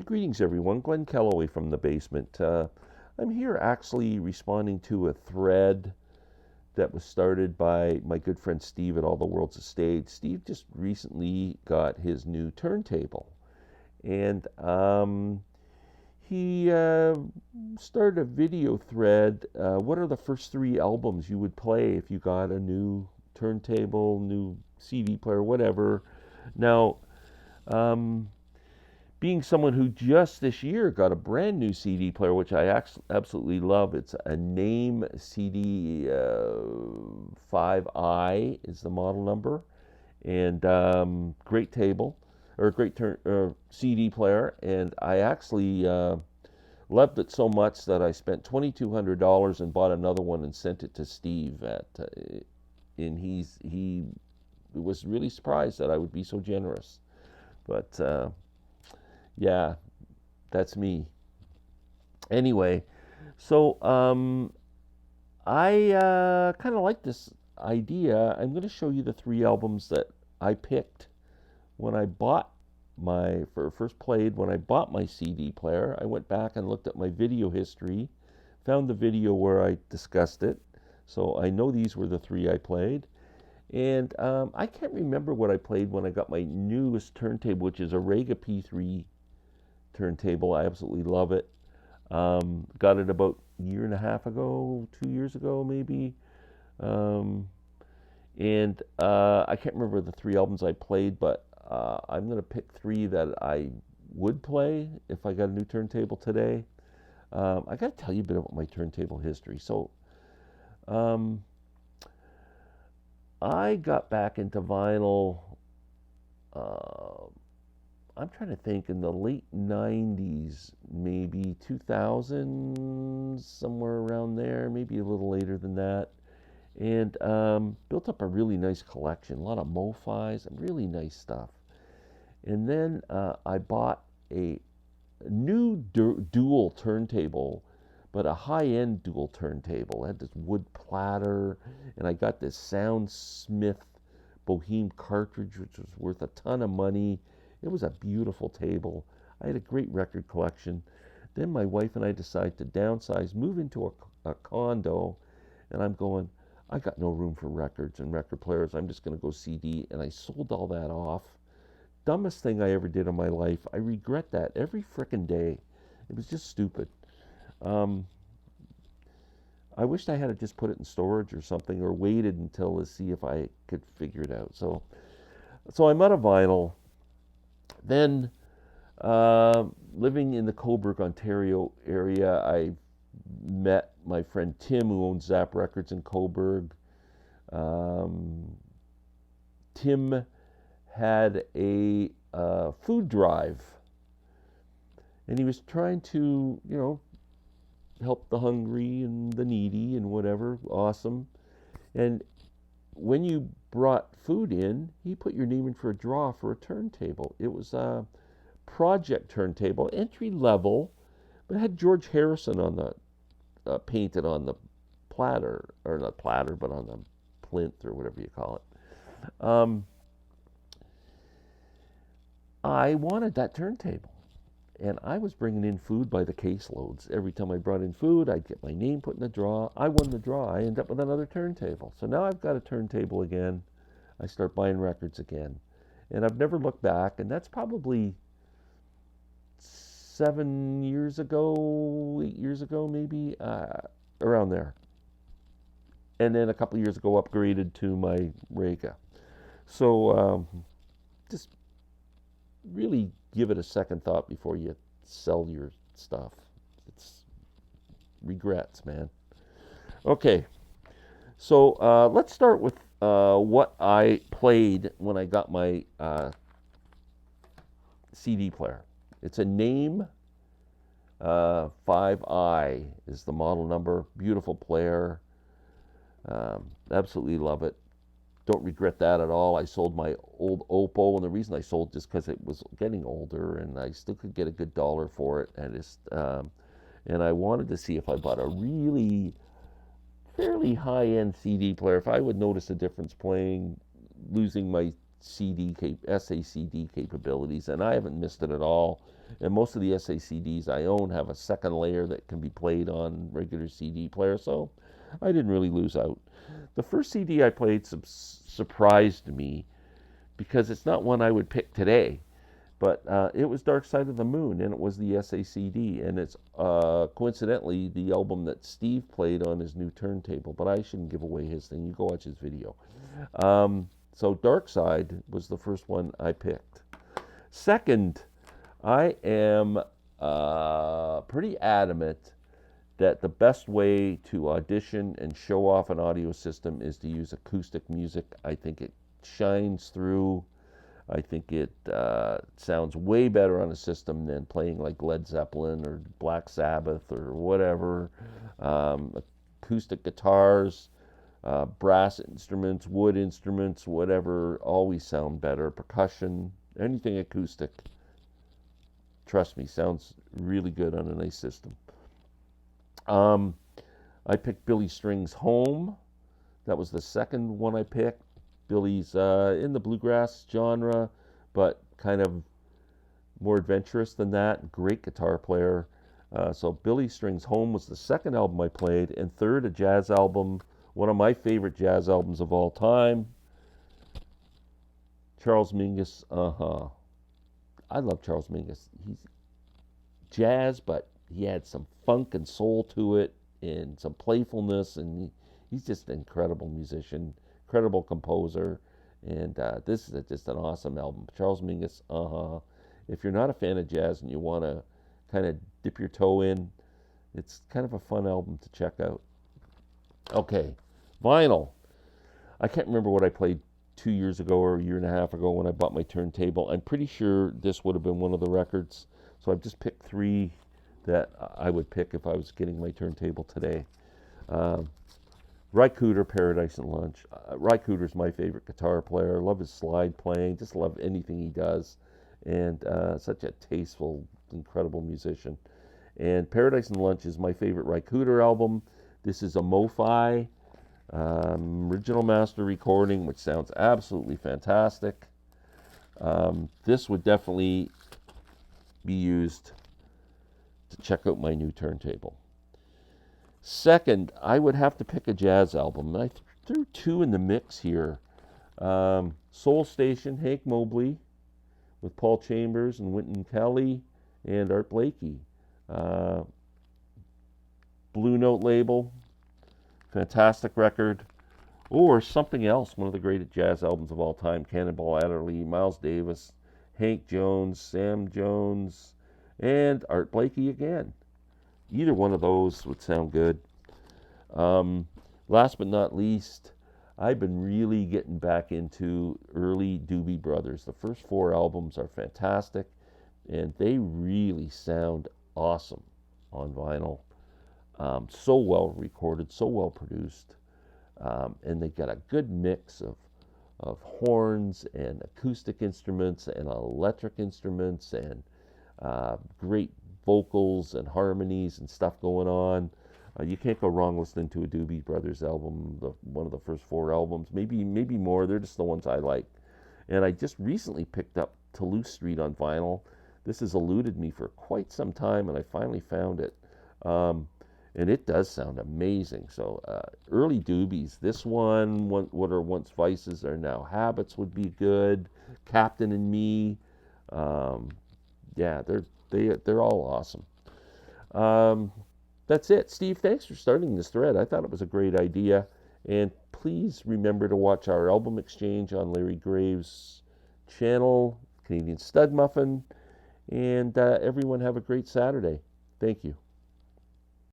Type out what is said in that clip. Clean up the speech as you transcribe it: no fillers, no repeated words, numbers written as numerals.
Greetings, everyone. Glenn Calloway from the basement. I'm here actually responding to a thread that was started by my good friend Steve at All the World's a Stage. Steve just recently got his new turntable, and he started a video thread. What are the first three albums you would play if you got a new turntable, new CD player, whatever? Now, being someone who just this year got a brand new CD player, which I absolutely love, it's a Name CD 5i is the model number, and great table, or great CD player, and I actually loved it so much that I spent $2,200 and bought another one and sent it to Steve and he was really surprised that I would be so generous, but. Yeah, that's me. Anyway, so I kind of like this idea. I'm going to show you the three albums that I picked when I bought first played when I bought my CD player. I went back and looked at my video history, found the video where I discussed it. So I know these were the three I played. And I can't remember what I played when I got my newest turntable, which is a Rega P3 turntable. I absolutely love it. Got it about a year and a half ago, 2 years ago maybe. And I can't remember the three albums I played, but I'm going to pick three that I would play if I got a new turntable today. I got to tell you a bit about my turntable history. So I got back into vinyl. I'm trying to think in the late 90s, maybe 2000, somewhere around there, maybe a little later than that. And built up a really nice collection, a lot of MoFis, really nice stuff. And then I bought a new dual turntable, but a high-end dual turntable. It had this wood platter, and I got this Soundsmith Boheme cartridge, which was worth a ton of money. It was a beautiful table. I had a great record collection. Then my wife and I decided to downsize, move into a condo, and I'm going, I got no room for records and record players. I'm just going to go CD, and I sold all that off. Dumbest thing I ever did in my life. I regret that every frickin' day. It was just stupid. I wished I had just put it in storage or something, or waited until to see if I could figure it out. So I'm out of vinyl. Then, living in the Cobourg, Ontario area, I met my friend Tim, who owns Zap Records in Cobourg. Tim had a food drive, and he was trying to, help the hungry and the needy and whatever. Awesome. And when you brought food in, he put your name in for a draw for a turntable. It was a project turntable, entry level, but it had George Harrison on the painted on the platter, or not platter, but on the plinth or whatever you call it. I wanted that turntable, and I was bringing in food by the caseloads. Every time I brought in food, I'd get my name put in the draw. I won the draw. I ended up with another turntable. So now I've got a turntable again. I start buying records again. And I've never looked back, and that's probably 7 years ago, 8 years ago maybe, around there. And then a couple of years ago upgraded to my Rega. So just really give it a second thought before you sell your stuff. It's regrets, man. Okay, so let's start with what I played when I got my CD player. It's a Name 5i is the model number. Beautiful player. Absolutely love it. Don't regret that at all. I sold my old Oppo, and the reason I sold just because it was getting older, and I still could get a good dollar for it. And I wanted to see if I bought a really fairly high-end CD player, if I would notice a difference losing my SACD capabilities, and I haven't missed it at all. And most of the SACDs I own have a second layer that can be played on regular CD player, so I didn't really lose out. The first CD I played surprised me because it's not one I would pick today. But it was Dark Side of the Moon, and it was the SACD, and it's coincidentally the album that Steve played on his new turntable. But I shouldn't give away his thing. You go watch his video. So Dark Side was the first one I picked. Second, I am pretty adamant that the best way to audition and show off an audio system is to use acoustic music. I think it shines through. I think it sounds way better on a system than playing like Led Zeppelin or Black Sabbath or whatever. Acoustic guitars, brass instruments, wood instruments, whatever, always sound better. Percussion, anything acoustic, trust me, sounds really good on a nice system. I picked Billy Strings Home. That was the second one I picked. Billy's in the bluegrass genre, but kind of more adventurous than that. Great guitar player. So Billy Strings Home was the second album I played. And third, a jazz album, one of my favorite jazz albums of all time. Charles Mingus, I love Charles Mingus. He's jazz, but he had some funk and soul to it and some playfulness, and he's just an incredible musician, incredible composer, and this is just an awesome album. Charles Mingus, If you're not a fan of jazz and you want to kind of dip your toe in, it's kind of a fun album to check out. Okay, vinyl. I can't remember what I played 2 years ago or a year and a half ago when I bought my turntable. I'm pretty sure this would have been one of the records, so I've just picked three that I would pick if I was getting my turntable today. Ry Cooder, Paradise and Lunch. Ry Cooder's my favorite guitar player. I love his slide playing. Just love anything he does. And such a tasteful, incredible musician. And Paradise and Lunch is my favorite Ry Cooder album. This is a MoFi original master recording, which sounds absolutely fantastic. This would definitely be used to check out my new turntable. Second, I would have to pick a jazz album. I threw two in the mix here. Soul Station, Hank Mobley, with Paul Chambers and Wynton Kelly and Art Blakey. Blue Note label, fantastic record. Or something else, one of the great jazz albums of all time, Cannonball Adderley, Miles Davis, Hank Jones, Sam Jones, and Art Blakey again. Either one of those would sound good. Last but not least, I've been really getting back into early Doobie Brothers. The first four albums are fantastic, and they really sound awesome on vinyl. So well recorded, so well produced, and they got a good mix of horns and acoustic instruments and electric instruments and great vocals and harmonies and stuff going on. You can't go wrong listening to a Doobie Brothers album, one of the first four albums, maybe more. They're just the ones I like. And I just recently picked up Toulouse Street on vinyl. This has eluded me for quite some time, and I finally found it. And it does sound amazing. So early Doobies, this one, What Are Once Vices Are Now Habits would be good. Captain and Me, yeah, they're all awesome. That's it. Steve, thanks for starting this thread. I thought it was a great idea. And please remember to watch our album exchange on Larry Graves' channel, Canadian Stud Muffin. And everyone have a great Saturday. Thank you.